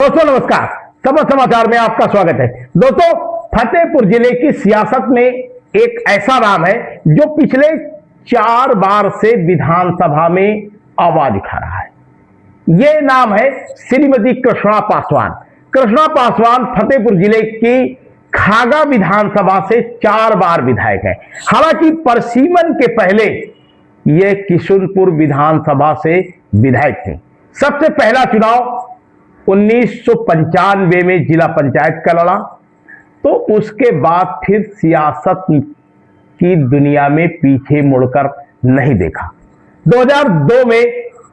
दोस्तों नमस्कार, सबल समाचार में आपका स्वागत है। दोस्तों, फतेहपुर जिले की सियासत में एक ऐसा नाम है जो पिछले 4 बार से विधानसभा में आवाज उठा रहा है। यह नाम है श्रीमती कृष्णा पासवान। कृष्णा पासवान फतेहपुर जिले की खागा विधानसभा से 4 बार विधायक है। हालांकि परसीमन के पहले यह किशुनपुर विधानसभा से विधायक थे। सबसे पहला चुनाव 1995 में जिला पंचायत का लड़ा, तो उसके बाद फिर सियासत की दुनिया में पीछे मुड़कर नहीं देखा। 2002 में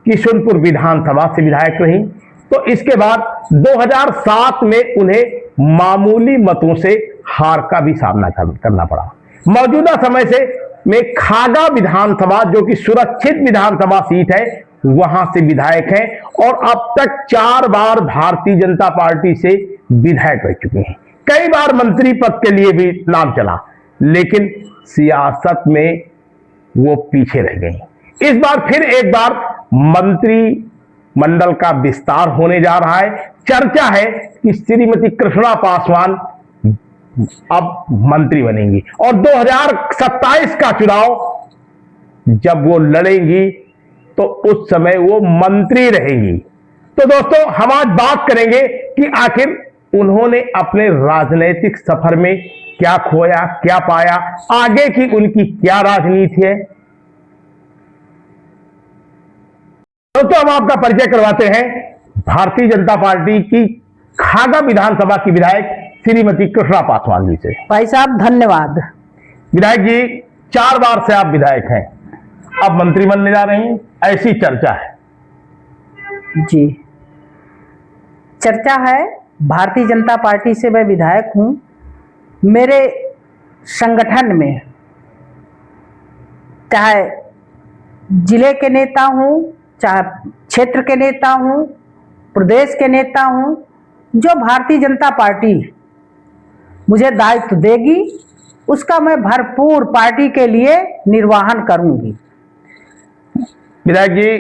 किशुनपुर विधानसभा से विधायक रही, तो इसके बाद 2007 में उन्हें मामूली मतों से हार का भी सामना करना पड़ा। मौजूदा समय से में खागा विधानसभा, जो कि सुरक्षित विधानसभा सीट है, वहां से विधायक हैं और अब तक 4 बार भारतीय जनता पार्टी से विधायक रह चुके हैं। कई बार मंत्री पद के लिए भी नाम चला, लेकिन सियासत में वो पीछे रह गए। इस बार फिर एक बार मंत्री मंडल का विस्तार होने जा रहा है। चर्चा है कि श्रीमती कृष्णा पासवान अब मंत्री बनेंगी और 2027 का चुनाव जब वो लड़ेंगी तो उस समय वो मंत्री रहेंगी। तो दोस्तों, हम आज बात करेंगे कि आखिर उन्होंने अपने राजनीतिक सफर में क्या खोया, क्या पाया, आगे की उनकी क्या राजनीति है। दोस्तों, हम आपका परिचय करवाते हैं भारतीय जनता पार्टी की खागा विधानसभा की विधायक श्रीमती कृष्णा पासवान जी से। भाई साहब धन्यवाद। विधायक जी, 4 बार से आप विधायक हैं, अब मंत्री बनने जा रही हैं, ऐसी चर्चा है। जी, चर्चा है। भारतीय जनता पार्टी से मैं विधायक हूं। मेरे संगठन में चाहे जिले के नेता हूं, चाहे क्षेत्र के नेता हूं, प्रदेश के नेता हूं, जो भारतीय जनता पार्टी मुझे दायित्व देगी उसका मैं भरपूर पार्टी के लिए निर्वहन करूंगी। विधायक जी,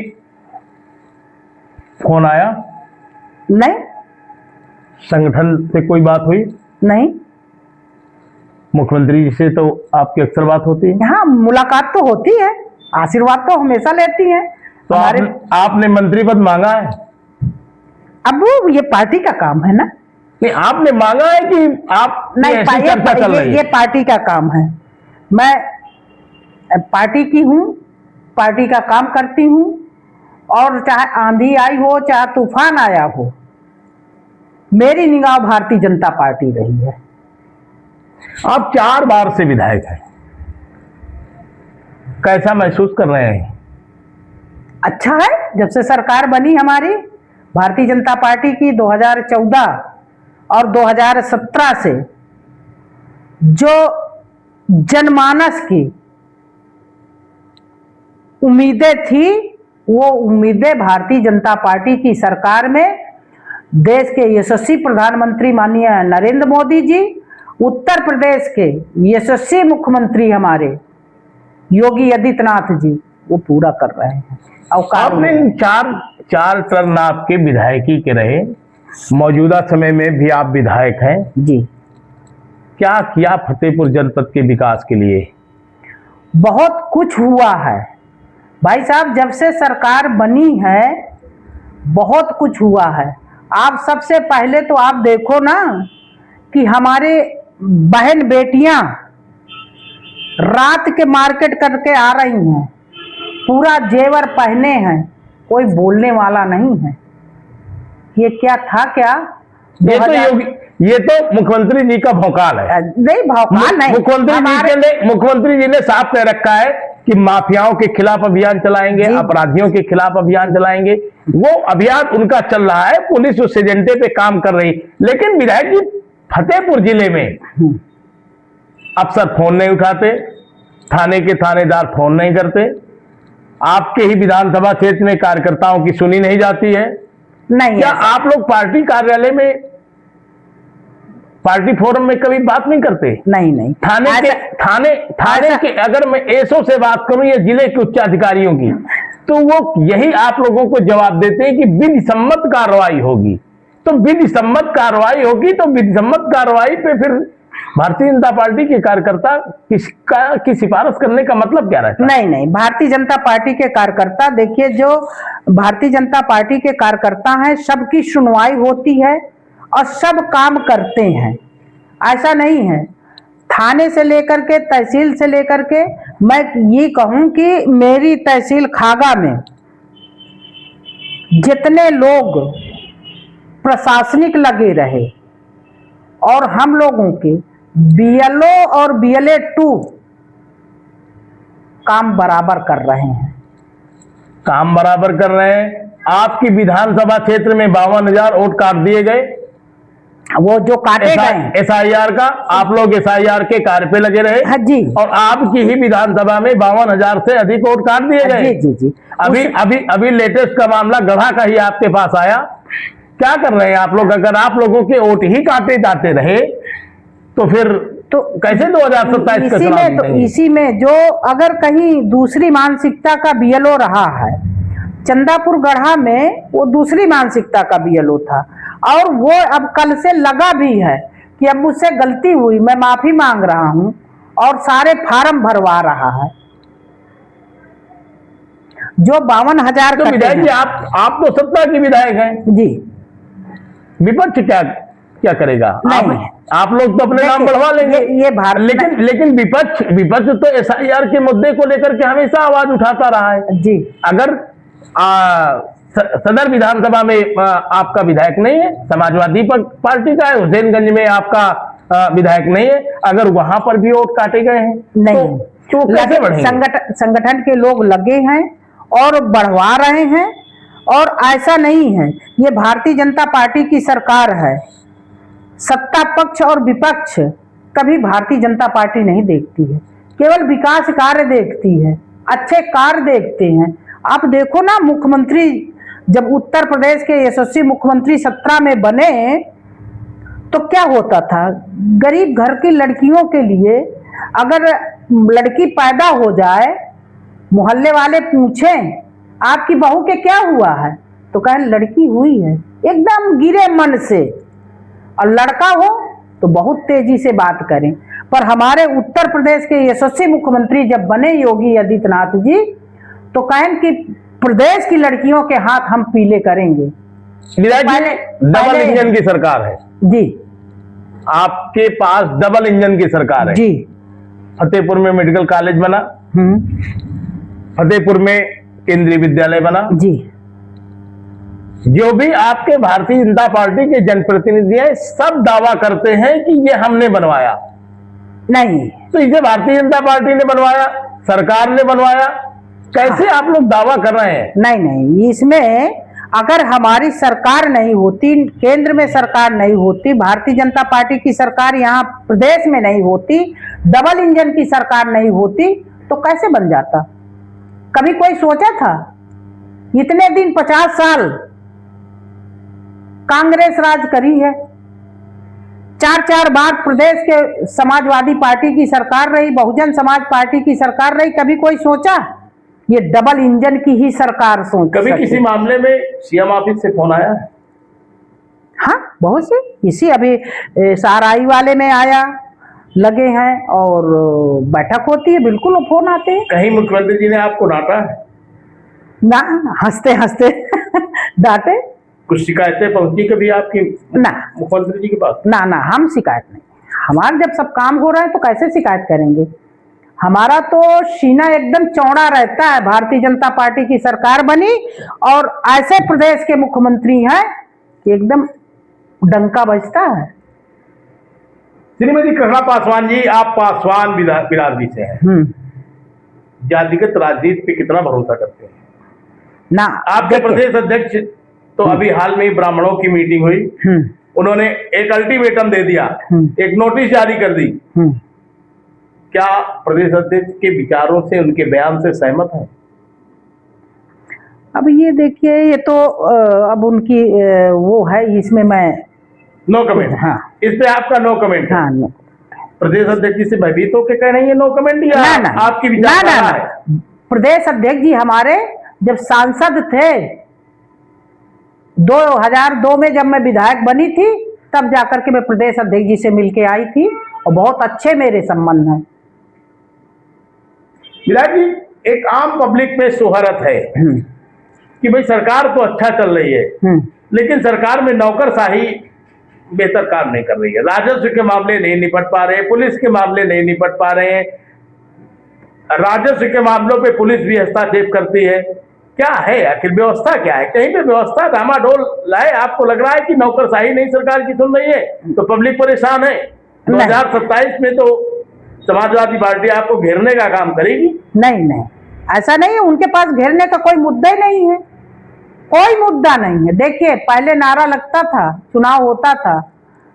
फोन आया? नहीं। संगठन से कोई बात हुई? नहीं। मुख्यमंत्री जी से तो आपकी अक्सर बात होती है? हाँ, मुलाकात तो होती है, आशीर्वाद तो हमेशा लेती हैं। तो आपने मंत्री पद मांगा है? अब वो ये पार्टी का काम है ना। नहीं, आपने मांगा है कि आप नहीं, ये पार्टी का काम है। मैं पार्टी की हूँ, पार्टी का काम करती हूँ, और चाहे आंधी आई हो, चाहे तूफान आया हो, मेरी निगाह भारतीय जनता पार्टी रही है। आप 4 बार से विधायक हैं, कैसा महसूस कर रहे हैं? अच्छा है। जब से सरकार बनी हमारी भारतीय जनता पार्टी की 2014 और 2017 से, जो जनमानस की उम्मीदें थी, वो उम्मीदें भारतीय जनता पार्टी की सरकार में देश के यशस्वी प्रधानमंत्री माननीय नरेंद्र मोदी जी, उत्तर प्रदेश के यशस्वी मुख्यमंत्री हमारे योगी आदित्यनाथ जी, वो पूरा कर रहे हैं। आपने 4 टर्म आपके विधायकी के रहे, मौजूदा समय में भी आप विधायक हैं जी। क्या किया फतेहपुर जनपद के विकास के लिए? बहुत कुछ हुआ है भाई साहब, जब से सरकार बनी है बहुत कुछ हुआ है। आप सबसे पहले तो आप देखो ना कि हमारे बहन बेटियां रात के मार्केट करके आ रही हैं, पूरा जेवर पहने हैं, कोई बोलने वाला नहीं है। ये क्या था? क्या ये तो मुख्यमंत्री जी का भौकाल है। नहीं, भौकाल नहीं। मुख्यमंत्री जी ने साफ कह रखा है कि माफियाओं के खिलाफ अभियान चलाएंगे, अपराधियों के खिलाफ अभियान चलाएंगे। वो अभियान उनका चल रहा है, पुलिस उस एजेंडे पे काम कर रही। लेकिन विधायक जी, फतेहपुर जिले में अफसर फोन नहीं उठाते, थाने के थानेदार फोन नहीं करते, आपके ही विधानसभा क्षेत्र में कार्यकर्ताओं की सुनी नहीं जाती है। नहीं, क्या आप लोग पार्टी कार्यालय में, पार्टी फोरम में कभी बात नहीं करते? नहीं। थाने के अगर मैं एसओ से बात करूं या जिले के उच्च अधिकारियों की, तो वो यही आप लोगों को जवाब देते हैं कि विधि सम्मत कार्रवाई होगी। तो विधि सम्मत कार्रवाई होगी, तो विधि सम्मत कार्रवाई पे फिर भारतीय जनता पार्टी के कार्यकर्ता की सिफारिश करने का मतलब क्या रहता है? नहीं नहीं, भारतीय जनता पार्टी के कार्यकर्ता, देखिए जो भारतीय जनता पार्टी के कार्यकर्ता हैं, सबकी सुनवाई होती है और सब काम करते हैं। ऐसा नहीं है, थाने से लेकर के तहसील से लेकर के, मैं ये कहूं कि मेरी तहसील खागा में जितने लोग प्रशासनिक लगे रहे और हम लोगों के BLO और BLA 2 काम बराबर कर रहे हैं। काम बराबर कर रहे हैं। आपकी विधानसभा क्षेत्र में 52,000 वोट काट दिए गए, वो जो काटे गए SIR का, आप लोग SIR के कार्य पे लगे रहे। हाँ जी, और आपकी ही विधानसभा में 52,000 से अधिक वोट काट दिए गए। जी जी जी। अभी लेटेस्ट का मामला गढ़ा का ही आपके पास आया। क्या कर रहे हैं आप लोग? अगर आप लोगों के वोट ही काटे जाते रहे तो फिर तो कैसे 2027 का चुनाव जीतेंगे? इसी में जो अगर कहीं दूसरी मानसिकता का BLO रहा है, चंदापुर गढ़ा में वो दूसरी मानसिकता का BLO था और वो अब कल से लगा भी है कि अब मुझसे गलती हुई, मैं माफी मांग रहा हूं और सारे फार्म भरवा रहा है। जो 52,000 तो विधायक जी, आप तो सत्ता के विधायक हैं जी, विपक्ष क्या करेगा? आप लोग तो अपने नाम बढ़वा लेंगे। ये भारत लेकिन विपक्ष तो SIR के मुद्दे को लेकर के हमेशा आवाज उठाता रहा है जी। अगर सदर विधानसभा में आपका विधायक नहीं है, समाजवादी पार्टी का है, हुसैनगंज में आपका विधायक नहीं है, अगर वहां पर भी वोट काटे गए हैं नहीं तो कैसे बढ़ेंगे? संगठन के लोग लगे हैं और बढ़वा रहे हैं। और ऐसा नहीं है, ये भारतीय जनता पार्टी की सरकार है, सत्ता पक्ष और विपक्ष कभी भारतीय जनता पार्टी नहीं देखती है, केवल विकास कार्य देखती है, अच्छे कार्य देखते हैं। आप देखो ना, मुख्यमंत्री जब उत्तर प्रदेश के यशस्वी मुख्यमंत्री 17 में बने तो क्या होता था, गरीब घर की लड़कियों के लिए अगर लड़की पैदा हो जाए, मोहल्ले वाले पूछें आपकी बहू के क्या हुआ है तो कहें लड़की हुई है, एकदम गिरे मन से। और लड़का हो तो बहुत तेजी से बात करें। पर हमारे उत्तर प्रदेश के यशस्वी मुख्यमंत्री जब बने योगी आदित्यनाथ जी तो कहें कि प्रदेश की लड़कियों के हाथ हम पीले करेंगे। डबल इंजन की सरकार है जी, आपके पास डबल इंजन की सरकार है जी। फतेहपुर में मेडिकल कॉलेज बना, फतेहपुर में केंद्रीय विद्यालय बना जी। जो भी आपके भारतीय जनता पार्टी के जनप्रतिनिधि हैं सब दावा करते हैं कि ये हमने बनवाया। नहीं तो इसे भारतीय जनता पार्टी ने बनवाया, सरकार ने बनवाया, कैसे आप लोग दावा कर रहे हैं? नहीं नहीं, इसमें अगर हमारी सरकार नहीं होती, केंद्र में सरकार नहीं होती, भारतीय जनता पार्टी की सरकार यहाँ प्रदेश में नहीं होती, डबल इंजन की सरकार नहीं होती तो कैसे बन जाता? कभी कोई सोचा था? इतने दिन 50 साल कांग्रेस राज करी है, 4 बार प्रदेश के समाजवादी पार्टी की सरकार रही, बहुजन समाज पार्टी की सरकार रही, कभी कोई सोचा ये डबल इंजन की ही सरकार सोच? कभी किसी मामले में CM ऑफिस से फोन आया है? हाँ, बहुत से। इसी अभी SRI वाले में आया, लगे हैं और बैठक होती है, बिल्कुल फोन आते हैं। कहीं मुख्यमंत्री जी ने आपको डांटा है? ना, हंसते हंसते डांटे। कुछ शिकायतें पहुंची कभी आपकी ना मुख्यमंत्री जी के पास? ना ना, हम शिकायत नहीं। हमारा जब सब काम हो रहा है तो कैसे शिकायत करेंगे? हमारा तो सीना एकदम चौड़ा रहता है। भारतीय जनता पार्टी की सरकार बनी और ऐसे प्रदेश के मुख्यमंत्री हैं कि एकदम डंका बजता है। श्रीमती कृष्णा पासवान जी, आप पासवान बिरादरी से हैं, जातिगत राजनीति पे कितना भरोसा करते हैं? ना, आपके प्रदेश अध्यक्ष तो अभी हाल में ही ब्राह्मणों की मीटिंग हुई, उन्होंने एक अल्टीमेटम दे दिया, एक नोटिस जारी कर दी। क्या प्रदेश अध्यक्ष के विचारों से, उनके बयान से सहमत है? अब ये देखिए, ये तो अब उनकी वो है, इसमें मैं नो कमेंट। हाँ, इस पे आपका नो कमेंट। हाँ, नो। प्रदेश अध्यक्ष जी से भयभीत होकर कह रही है नो कमेंट, या ना, आपकी विचारधारा है? प्रदेश अध्यक्ष जी हमारे जब सांसद थे 2002 में जब मैं विधायक बनी थी तब जाकर के मैं प्रदेश अध्यक्ष जी से मिलके आई थी और बहुत अच्छे मेरे संबंध हैं। विधायक जी, एक आम पब्लिक में सोहरत है कि भाई सरकार तो अच्छा चल रही है, लेकिन सरकार में नौकरशाही बेहतर काम नहीं कर रही है, राजस्व के मामले नहीं निपट पा रहे, पुलिस के मामले नहीं निपट पा रहे हैं, राजस्व के मामलों पे पुलिस भी हस्तक्षेप करती है। क्या है आखिर व्यवस्था क्या है? कहीं पे व्यवस्था डामाडोल लाए, आपको लग रहा है कि नौकरशाही नहीं सरकार की सुन रही है तो पब्लिक परेशान है। 2027 में तो समाजवादी पार्टी आपको घेरने का काम करेगी। नहीं, ऐसा नहीं है, उनके पास घेरने का कोई मुद्दा ही नहीं है, कोई मुद्दा नहीं है। देखिए, पहले नारा लगता था, चुनाव होता था,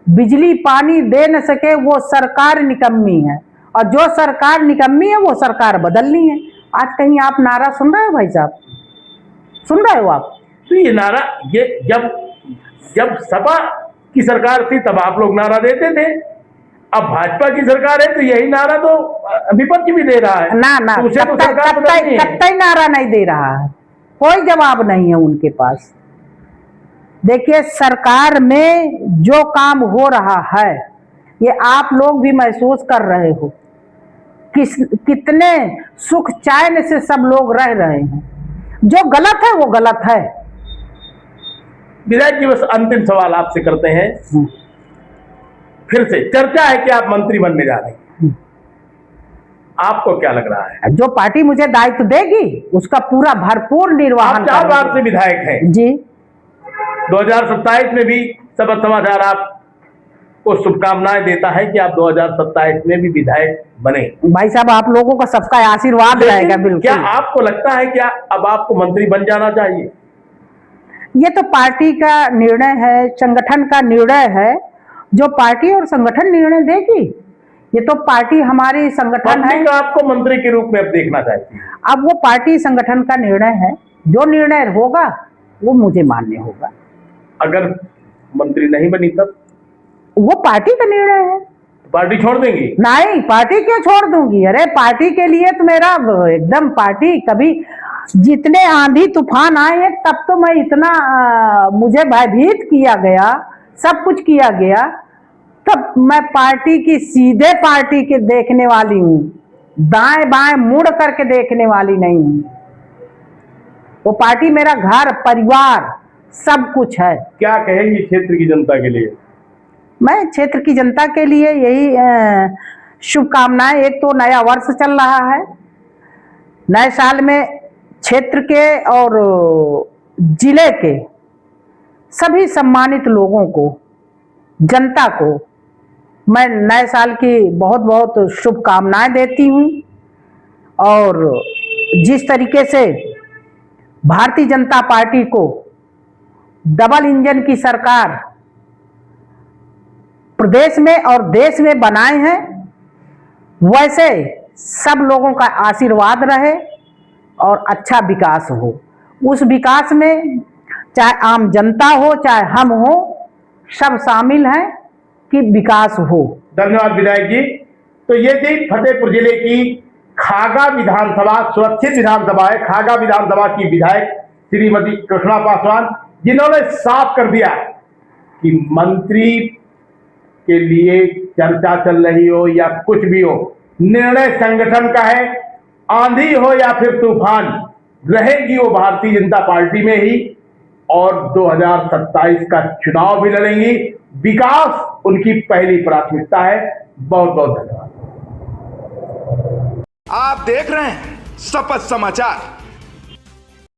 बिजली पानी दे न सके वो सरकार निकम्मी है, और जो सरकार निकम्मी है वो सरकार बदलनी है। आज कहीं आप नारा सुन रहे हो भाई साहब? सुन रहे हो आप? तो ये नारा, ये जब सपा की सरकार थी तब आप लोग नारा देते थे, अब भाजपा की सरकार है तो यही नारा तो विपक्ष भी दे रहा है। ना तो उसे तो सरकार बदलनी है। कतई नारा नहीं दे रहा है, कोई जवाब नहीं है उनके पास। देखिए, सरकार में जो काम हो रहा है ये आप लोग भी महसूस कर रहे हो, कितने सुख चैन से सब लोग रह रहे हैं। जो गलत है वो गलत है। विधायक जी, बस अंतिम सवाल आपसे करते हैं। फिर से चर्चा है कि आप मंत्री बनने जा रहे हैं, आपको क्या लग रहा है? जो पार्टी मुझे दायित्व देगी उसका पूरा भरपूर निर्वहन। आप 4 बार से विधायक हैं जी। 2027 में भी सबक समाचार आपको शुभकामनाएं देता है कि आप 2027 में भी विधायक बने। भाई साहब, आप लोगों का सबका आशीर्वाद रहेगा। बिल्कुल। क्या आपको लगता है कि अब आपको मंत्री बन जाना चाहिए? ये तो पार्टी का निर्णय है, संगठन का निर्णय है, जो पार्टी और संगठन निर्णय देगी। ये तो पार्टी हमारी संगठन है, आपको मंत्री के रूप में अब देखना चाहिए। अब वो पार्टी संगठन का निर्णय है, जो निर्णय होगा वो मुझे मान्य होगा। अगर मंत्री नहीं बनी तब? वो पार्टी का निर्णय है। पार्टी छोड़ देंगी? नहीं, पार्टी क्यों छोड़ दूंगी? अरे पार्टी के लिए तो मेरा एकदम, पार्टी कभी जितने आंधी तूफान आए हैं तब तो मैं इतना मुझे भयभीत किया गया, सब कुछ किया गया, तब मैं पार्टी की सीधे पार्टी के देखने वाली हूँ, दाएं बाएं मुड़ करके देखने वाली नहीं हूँ। वो पार्टी मेरा घर परिवार सब कुछ है। क्या कहेंगी क्षेत्र की जनता के लिए? मैं क्षेत्र की जनता के लिए यही शुभकामनाएं। एक तो नया वर्ष चल रहा है, नए साल में क्षेत्र के और जिले के सभी सम्मानित लोगों को, जनता को मैं नए साल की बहुत बहुत शुभकामनाएं देती हूँ। और जिस तरीके से भारतीय जनता पार्टी को डबल इंजन की सरकार प्रदेश में और देश में बनाए हैं, वैसे सब लोगों का आशीर्वाद रहे और अच्छा विकास हो। उस विकास में चाहे आम जनता हो चाहे हम हो, सब शामिल हैं कि विकास हो। धन्यवाद विधायक जी। तो ये थी फतेहपुर जिले की खागा विधानसभा, सुरक्षित विधानसभा है, खागा विधानसभा की विधायक श्रीमती कृष्णा पासवान, जिन्होंने साफ कर दिया कि मंत्री के लिए चर्चा चल रही हो या कुछ भी हो, निर्णय संगठन का है। आंधी हो या फिर तूफान, रहेगी वो भारतीय जनता पार्टी में ही, और 2027 का चुनाव भी लड़ेंगी। विकास उनकी पहली प्राथमिकता है। बहुत बहुत धन्यवाद। आप देख रहे हैं शपथ समाचार।